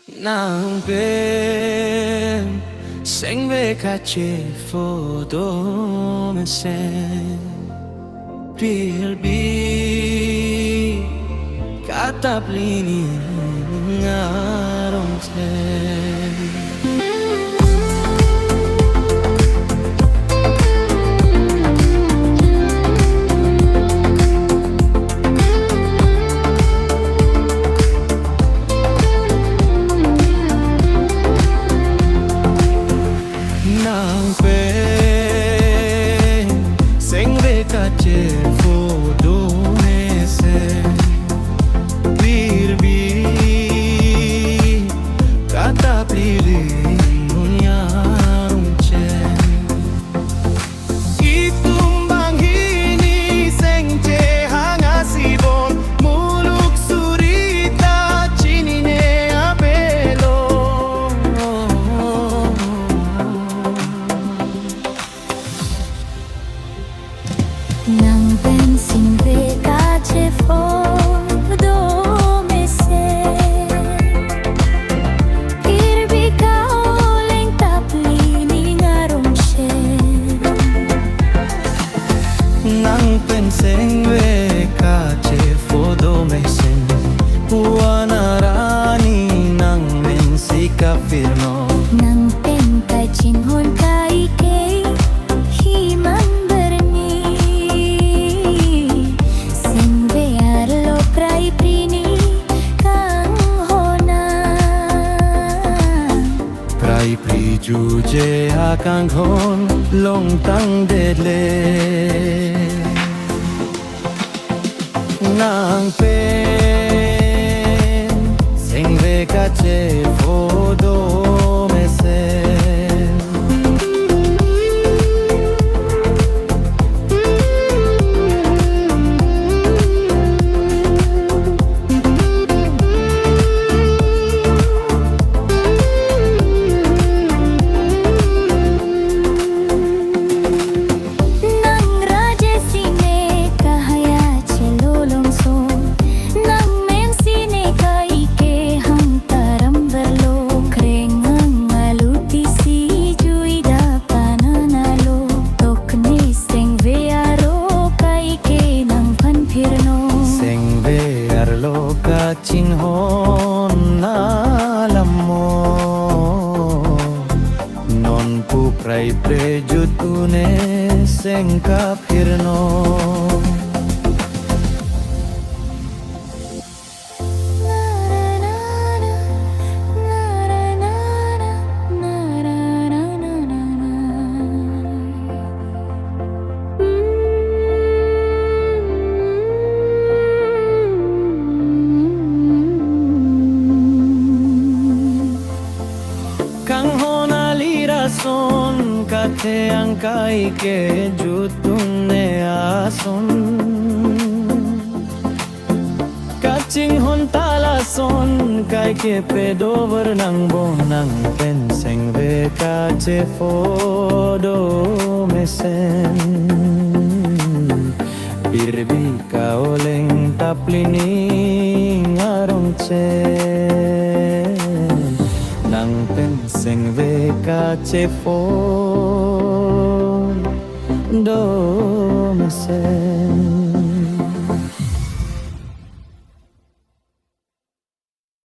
Nang ben seng ve kache foto me sen Pilbi kata plini ngarong sen Nang pen seng ve kache foto me sen Pilbi kata plini ngarong sen Itumbang hini seng che hangasibon muluk surita chinine apelo Nang bensin ve kache foto me sen Irbi kaoleng taplini ngarong sen Nang pen seng ve kache foto me sen Wanarani nang men sika firno Nang pen kachin hon kai ke himan berni Sen ve arlo prai prini kang hona Prai pri juje akang hon long tang dele Nang pen seng ve kache foto me sen Nang raje sine kahaya chelolong so Nang men sine kai ke hang taram berlo Krengang aluti si jui da pananalo Tokne seng ve aro kai ke nang pan phirno Seng ve arlo kachin hon alam mo Non pu prai prejut une seng kapirno Kang hona lira son kate ang kai ke jutun ne ason Kaching hon tala son kai ke pedover nang bonang pen seng ve kache fodo me sen Birbi kaoleng taplini ngarong chen Nang pen seng ve kache fodo me sen